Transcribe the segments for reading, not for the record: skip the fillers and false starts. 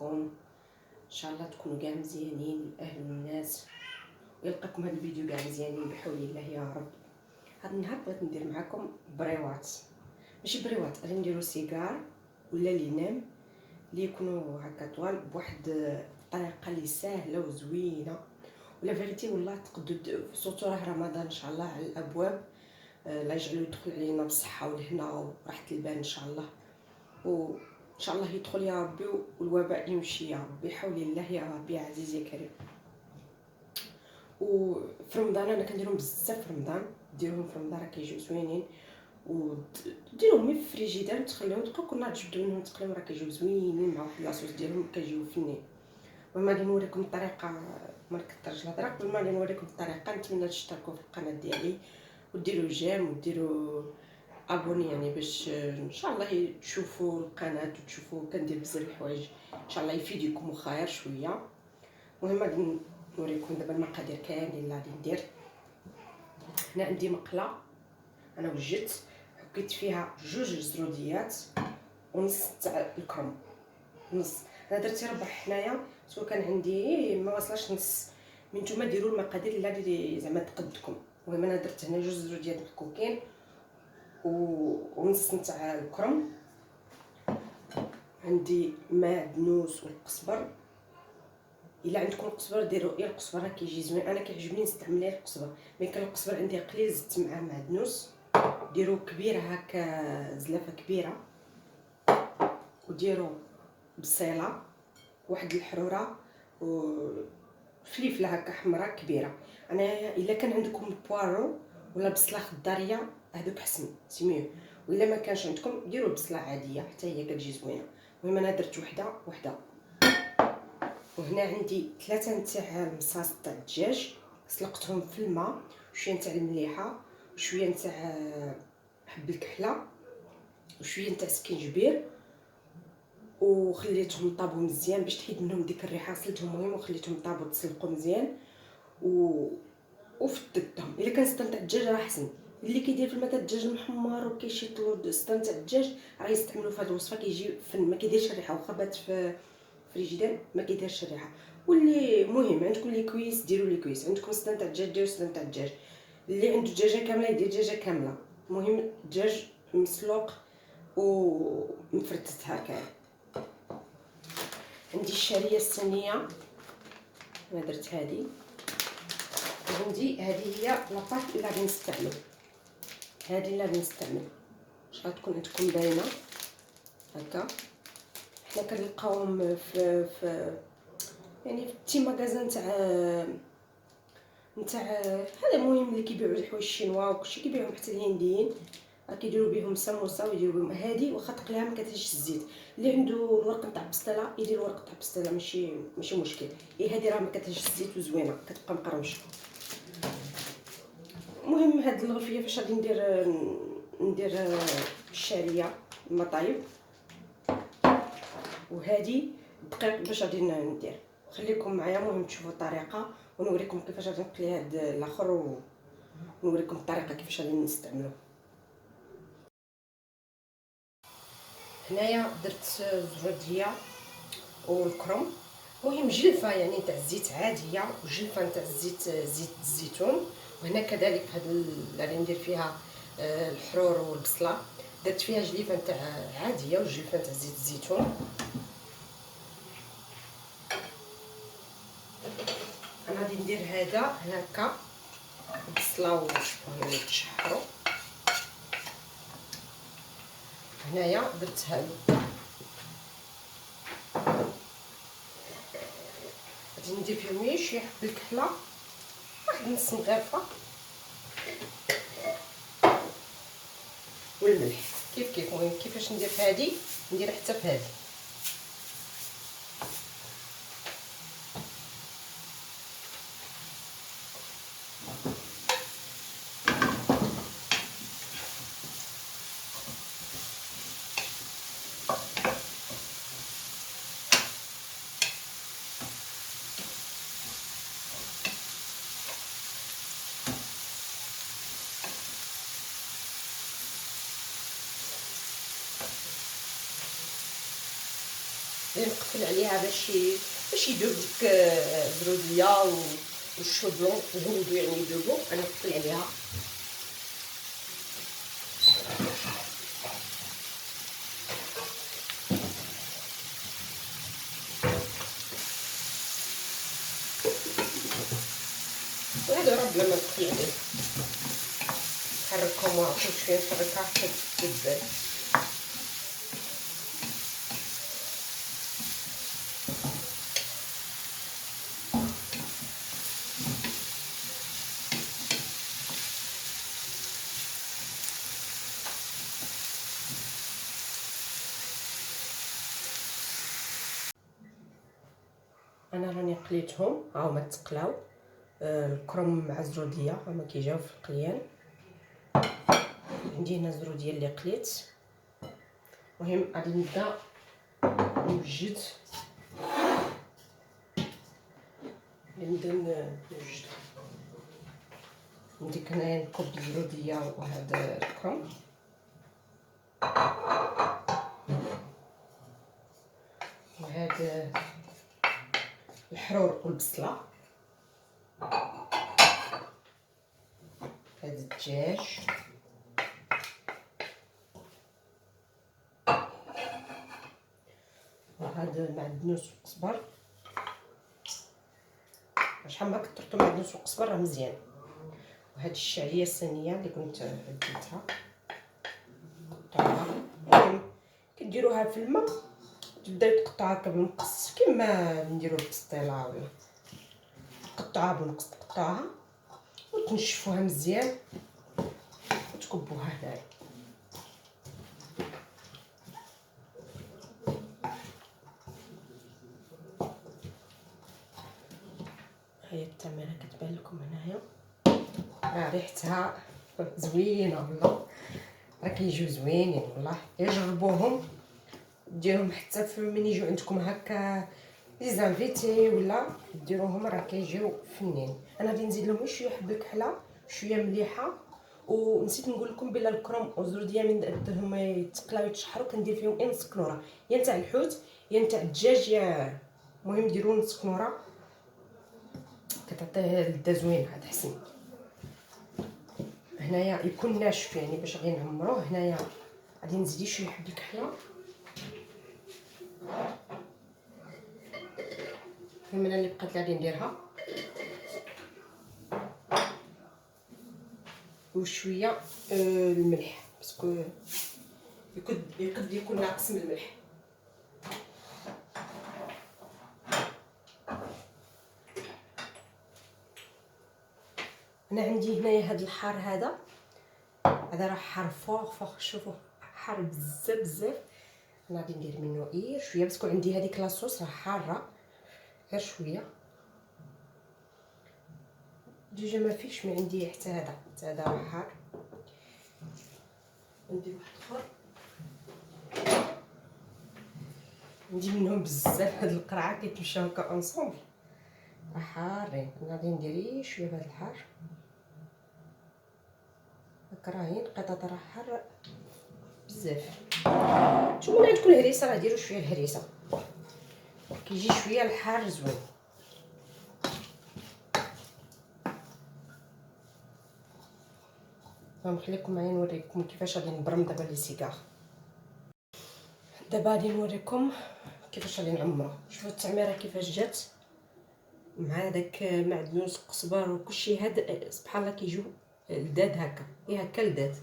عليكم؟ ان شاء الله تكونوا كاع مزيانين اهل الناس، ويلقاكم هذا الفيديو كاع مزيانين بحول الله يا رب. هذا النهار بغيت ندير معكم بريوات، ماشي بريوات، غادي نديرو سيجار ولا لينام اللي يكونوا هكا طوال بواحد الطريقه اللي سهله وزوينه. ولا فيريتي والله تقدو سورتو راه رمضان ان شاء الله على الابواب. لا يجعلو يدخل علينا بالصحه والهنا وراحه البال ان شاء الله، وان شاء الله يدخل يا ربي والوباء يمشي يا ربي بحول الله يا ربي يا عزيز يا كريم. وفي رمضان انا كنديرهم بزاف في رمضان، ديروهم في رمضان راه كيجيو زوينين، وديروهم في الفريجيدير وتخليهم تبقاو كل نهار تجبدوا منهم تقليهم، راه كيجيو زوينين مع واحد لاصوص ديالهم كيجيو فنين. وما غادي نوريكم الطريقه، ما نكثرش الهضره، قبل ما نوريكم الطريقه نتمنى تشتركوا في القناه ديالي وديروا جيم وديروا ابوني، يعني باش ان شاء الله تشوفوا القناه وتشوفوا كندير بزاف الحوايج ان شاء الله يفيدكم وخير شويه. المهم غادي نوريكم دابا المقادير كاملين اللي غادي ندير. هنا عندي مقله انا وجدت حكيت فيها 2 زروديات ونص تاع الكرم، نص. انا درت ربع حنايا سوا كان عندي ما وصلش نص، من نتوما ديروا المقادير اللي زعما تقدكم. المهم انا درت هنا 2 زروديات محكوكين ونص نتاع الكرم. عندي معدنوس والقزبر، الا عندكم القزبر ديروا غير القزبر راه كيجي زوين، انا كيعجبني نستعمل غير القزبر. ملي كان القزبر عندي قليل زدت معاه معدنوس. ديروا كبيره هكا زلافه كبيره، وديروا بصيله واحد الحروره وفليفله هكا حمراء كبيره. انا الا كان عندكم البوارو ولا بصله خضاريه هذوك حسن سميو، ولا ما كانش عندكم ديروا بصله عاديه حتى هي كتجي زوينه. المهم انا درت وحده. وهنا عندي 3 نتاع المصاص تاع الدجاج، سلقتهم في الماء، شويه نتاع المليحه وشويه نتاع حب الكحله وشويه نتاع سكينجبير، وخليتهم طابوا مزيان باش تحيد منهم ديك الريحه. غسلتهم مهم وخليتهم طابوا تسلقوا مزيان وفتتهم. الا كان السطن تاع الدجاج راه حسن، اللي كيدير في الماء تاع الدجاج محمر وكيشيطلو السطن تاع الدجاج راه يستعملوا في هذه الوصفه، كيجي فن، ما كيديرش الريحه واخا بات في فريجيدير ما كيديرش الريحه. واللي مهم عندكم لي كويس ديروا لي كويس، عندكم سطن تاع الدجاج ديروا سطن تاع الدجاج، اللي عنده دجاجه كامله يدير دجاجه كامله. المهم الدجاج مسلوق ومفرتت هكا. عندي الشعريه الصينيه انا درت هذه، عندي هذه هي لاباط اللي غادي نستعمل، هذه اللي غادي نستعمل ان شاء الله تكون عندكم باينه هكا. حنا كنلقاوهم في يعني في تي ماغازان نتاع هذا. المهم اللي كيبيعوا الحوايج الشينوا وكلشي كيبيعوهم، حتى الهنديين كيديروا بهم سموسه ويديروا بهم هذه، واخا تقليها ما كتهش الزيت. اللي عنده الورق نتاع البسطيله يدير الورق تاع البسطيله، ماشي مشكل. هذه راه ما كتهش الزيت وزوينه كتبقى مقرمشه. المهم هاد الغرفيه فاش غادي ندير الشعريه المطايب، وهذه الدقيق باش غادي ندير. خليكم معايا المهم تشوفوا الطريقه ونوريكم كيفاش غادي نقلي هاد الاخر، ونوريكم الطريقه كيفاش غادي نستعملوه. هنايا درت الزروديه والكرم، المهم جلفه يعني تاع الزيت عاديه وجلفه تاع زيت الزيتون. وهنا كذلك هاد اللي غادي ندير فيها الحرور والبصله، درت فيها جليفه تاع عاديه وجلفه تاع زيت الزيتون. انا غادي ندير هذا هكا البصله وشويه يتشحروا. هنايا درت هادو غادي ندير فيهم غير شويه حب الكحله، واحد نص مغرفه، والملح كيف. المهم كيفاش ندير في هذه ندير حتى في هذه. غادي نقفل عليها باش يذوب ديك الزروديه والشو بلون يذوبوا، يعني يذوبوا. انا نقفل عليها. وهذا راه بلا ما نقفل عليه، نحركهم كل شويه، نحركها حتى تذاب. انا راني قليتهم، ها هما تقلاو. الكرم مع الزروديه هما كيجاو في القليان. عندي هنا الزروديه اللي قليت. المهم غادي نبدا نوجد عندي هنايا نكب الزروديه وهذا الكرم، وهذا الحرور والبصله، هذا الدجاج، وهذا معدنوس وقزبر. شحال ما كثرتو معدنوس وقزبر راه مزيان. وهاد الشعريه الصينيه اللي كنت عديتها قطعها. المهم كديروها في الماء، تبداو تقطعوها بالمقص كما نديرو البسطيله، ولا تقطعوها بالمقص، تقطعوها وتنشفوها مزيان وتكبوها هنايا. هي التمره كتبان لكم هنايا، راه ريحتها زوينه والله، راه كيجيو زوينين والله. جربوهم، ديروهم حتى من يجيو عندكم هكا لي زانفيتي ولا ديروهم، راه كيجيو فنين. انا غادي نزيد لهم شويه حبه كحله، شويه مليحه. ونسيت نقول لكم بلا الكرم والزروديه من هما يتقلاو يتشحروا كندير فيهم نص كنوره، يا نتاع الحوت يا نتاع الدجاج، يا المهم ديروا نص كنوره كتعطيه لذه زوينه عاد حسن. هنايا يكون ناشف يعني باش غير نعمروه. هنايا غادي نزيد شويه حبه كحله، المهم اللي بقات غادي نديرها، وشويه الملح باسكو يقد يكون ناقص من الملح. انا عندي هنايا هذا الحار، هذا راه حار فوق. شوفوا حار بزاف بزاف. انا غادي ندير منه غير شويه باسكو عندي هذيك لاصوص راه حاره، غير شويه ديجا ما فيش ما عندي حتى هذا راه حار. ندير واحد اخر، عندي منهم بزاف. هاد القرعه كيتمشاو هكا اونصومبل، راه حارين. انا غادي ندير غير شويه بهذا الحار هكا، راهي القطاط راه حار بزاف. نتوما من عندكم الهريسه راه ديروا شويه الهريسه، كيجي شويه الحار زوين. نخليكم معايا نوريكم كيفاش غادي نبرم دابا لي سيغار. دابا غادي نوريكم كيفاش غادي نعمرو. شوفوا التعميره كيفاش جات مع داك معدنوس قزبر وكلشي. هاد سبحان الله كيجيو لذاذ هكا، هكا لذاذ.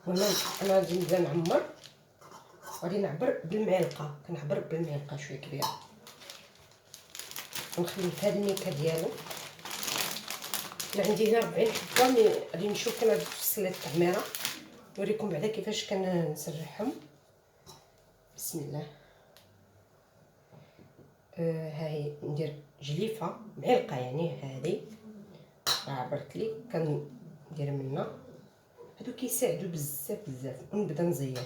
هنا انا غادي نبدا نعمر، غادي نعبر بالمعلقه، كنعبر بالمعلقه شويه كبيره، ونخلي في هاد الميكه ديالو. انا عندي هنا 40 حبه، مي غادي نشوف كما تفصل التعميره، نوريكم بعدا كيفاش كنسرحهم. بسم الله. ها هي ندير جليفه معلقه يعني، هذه راه عبرت لي كندير منها. هادو كيساعدوا بزاف بزاف. ونبدا نزير،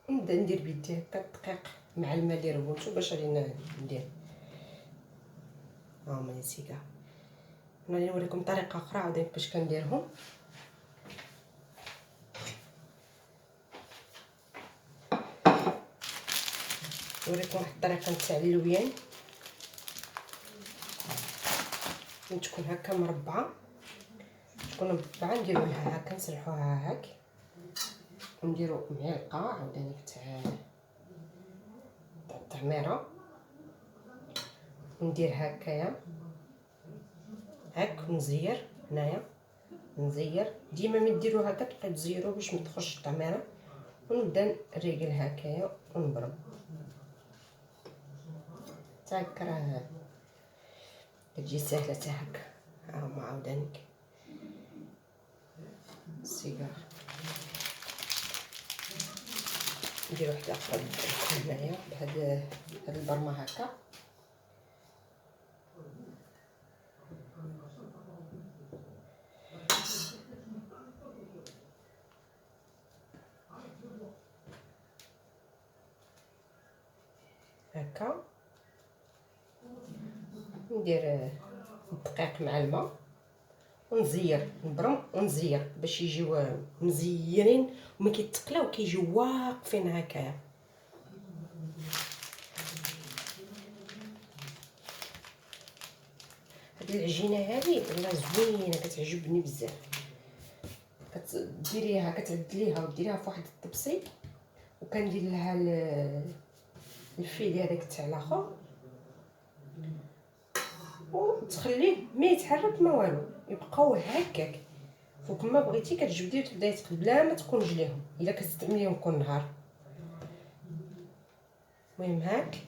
ونبدا ندير بيدي هكا الدقيق مع الماء اللي ربونتو باش غادي ندير. ها هما لي سيغار. انا غادي نوريكم طريقه اخرى عاوتاني باش كنديرهم. نوريكم واحد الطريقه نتاع اللويان تكون هكا مربعه، تكون مربعه نديرو لها هكا نسلحوها هاك ونديرو معلقه عاوتاني تاع التعميره ندير هكايا هاك ونزير هنايا نزير ديما ملي ديرو هكا تبقاو تزيرو باش ما تخرجش التعميره ونبدا نريقل هكايا ونبرم حتى هكا راه كتجي ساهله حتى هكا. ها هما عاودانيك السيجار ندير واحده اخرى هنايا بهاد البرمه هكا هكا ندير الدقيق مع الماء ونزير نبرم ونزير باش يجيو مزيرين وما كيتقلاو كيجيو واقفين هكايا. هاد العجينه هذه والله زوينه كتعجبني بزاف، كتديريها كتعدليها وديريها في واحد الطبسي وكندير لها الفيلي هذاك تاع الاخر وتخليه ما يتحرك ما والو يبقاو هكاك فوق ما بغيتي كتجبديه وتبداي تقلب بلا ما تكونجليهم الا كتستعمليهم كل نهار. المهم هاك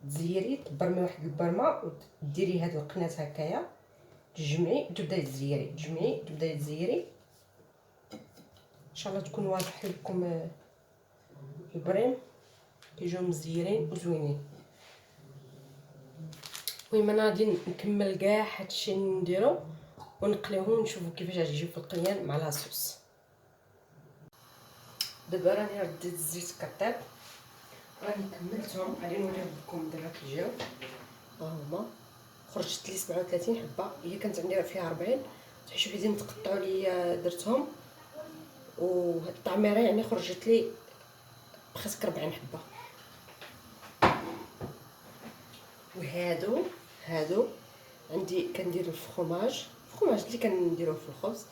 تزيري تبرمي واحد البرمه وديري هاد القنات هكايا تجمعي وتبداي تزيري تجمعي تبداي تزيري ان شاء الله تكون واضح لكم البريم كيجيو مزيرين وزوينين. المهم انا غادي نكمل كاع هادشي اللي نديرو ونقليوهم ونشوفوا كيفاش غيجيو في القليان مع لاصوص. دابا راني رديت الزيت كطيب راني كملتهم غادي نوريهم لكم دابا كيجيو. ها هما خرجت لي 37 حبه، هي كانت عندي فيها 40 حيت بديت نتقطعوا ليا درتهم وهاد الطعميره يعني خرجت لي بخسك 40 حبه. وهادو عندي كندير الفخوماج اللي كنديروه في الخبز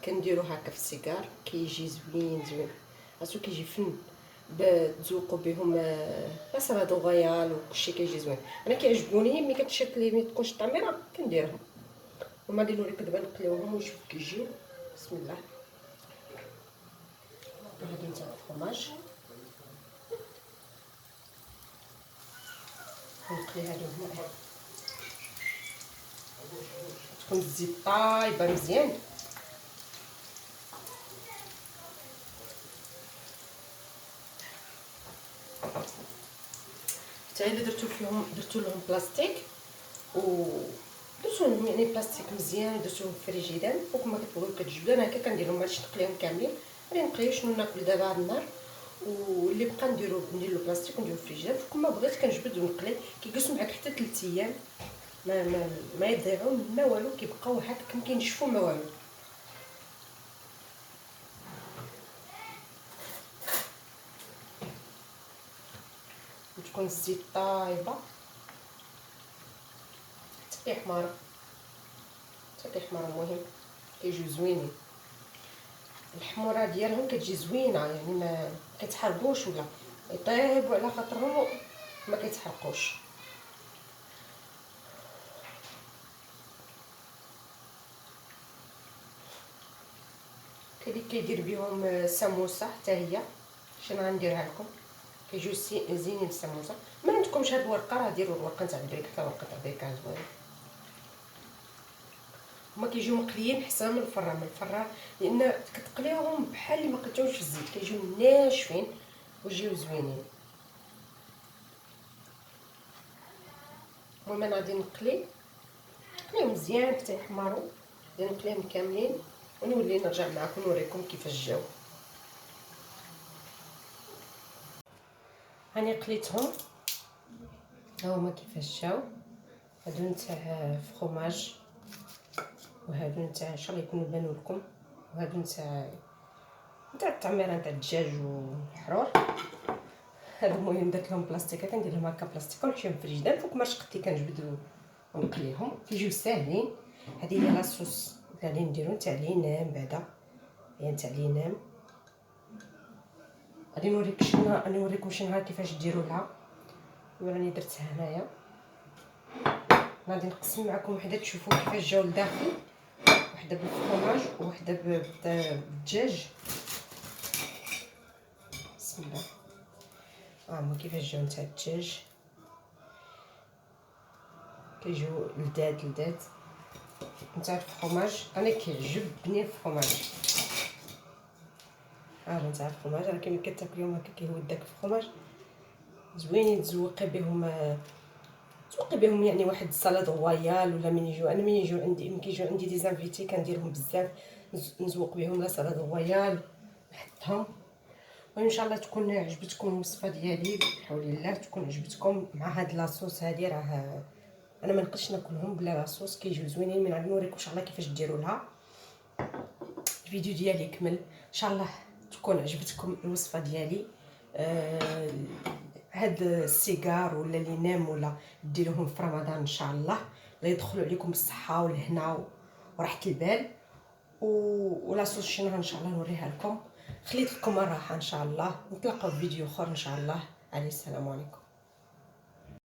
كنديرو هكا في السيجار كيجي زوين عرفتو كيجي فن تزوقوا بهم لا غيال وكلشي كيجي زوين. انا كيعجبوني ملي كتشكلي ملي تكونش الطعميره كنديرهم وما غادي نوريك دابا نقليوهم ونشوف كيجيو. بسم الله. هادي نتاع الفرماج نقلي هادو هما تكون الزيت طايبه مزيان. حتى الا درتو لهم بلاستيك و درتو لهم يعني بلاستيك مزيان درتوهم في فريجيدان فوق ما كتبغيو كتجبدو. انا هكا كنديرهم باش نقليهم كاملين غادي نقليو شنو ناكل دابا هاد النهار واللي بقى ندير له بلاستيك ونديرو في الفريجيدان فوق ما بغيت كنجبد ونقلي كيجلسوا معاك حتى 3 ايام ما يضيعوا ما والو كيبقاو هكا كينشفوا ما والو. تكون الزيت طايبه حتى كيحمر المهم كيجيو زوينين. الحموره ديالهم كتجي زوينه يعني ما كيتحرقوش ولا يطيبوا على خاطرهم ما كيتحرقوش. كاين اللي كيدير بهم سموسه حتى هي شنو غنديرها لكم كيجيو زينين السموسه. ما عندكمش هاد الورقه راه ديروا الورقه تاع البريك حتى ورقه تاع البريك زوينه. هما كيجيو مقليين حسن من الفران لان كتقليوهم بحال اللي ما قلتوش في الزيت كيجيو ناشفين ويجيو زوينين. المهم انا غادي نقليهم مزيان حتى يحمروا غادي نقليهم كاملين ونولي نرجع معكم نوريكم كيفاش جاو. هاني قليتهم ها هما كيفاش جاو. هادو نتاع فخوماج وهادو نتاع ان شاء الله يكونوا بانوا لكم وهادو نتاع التعميره نتاع الدجاج والحرور. هذا المهم درت لهم بلاستيكه، كندير لهم هكا بلاستيكه ونحشيهم في الفريجيدان فوق ما شقتي كنجبد ونقليهم كيجيو ساهلين. هذه هي لاصوص غادي نديرو تاع لينام بعدا، هي تاع لينام. غادي نوريكم شي نهار كيفاش ديروها. وراني درتها هنايا، غادي نقسم معكم وحده تشوفوا كيفاش جاو لداخل، وحده بالفرماج وحده بالدجاج. بسم الله. هما كيفاش جاو نتاع الدجاج، كيجيو لذاذ نتاع الفرماج. انا كيعجبني الفرماج، نتاع الفرماج راه كيما كتاكليهم هكا كيهود داك الفرماج زوينين. تزوقي بهم يعني واحد السلطه رويال، ولا من يجيو عندي ملي كيجيو عندي دي زانفيتي كنديرهم بزاف، نزوق بهم لا سلطه رويال نحطهم. وان شاء الله تكون عجبتكم الوصفه ديالي بحول الله، تكون عجبتكم مع هاد لاصوص هادي. راه انا ما نقدرش ناكلهم بلا لاصوص، كيجيو زوينين. من غادي نوريكم ان شاء الله كيفاش ديروا لها. الفيديو ديالي كمل، ان شاء الله تكون عجبتكم الوصفه ديالي. هاد السيجار ولا اللي نام ولا ديروهم في رمضان ان شاء الله، لا يدخلوا عليكم بالصحه والهنا وراحه البال. ولاصوص شي نهار ان شاء الله نوريها لكم. خليت لكم الراحه ان شاء الله. نتلاقاو في فيديو اخر ان شاء الله. عليه السلام عليكم.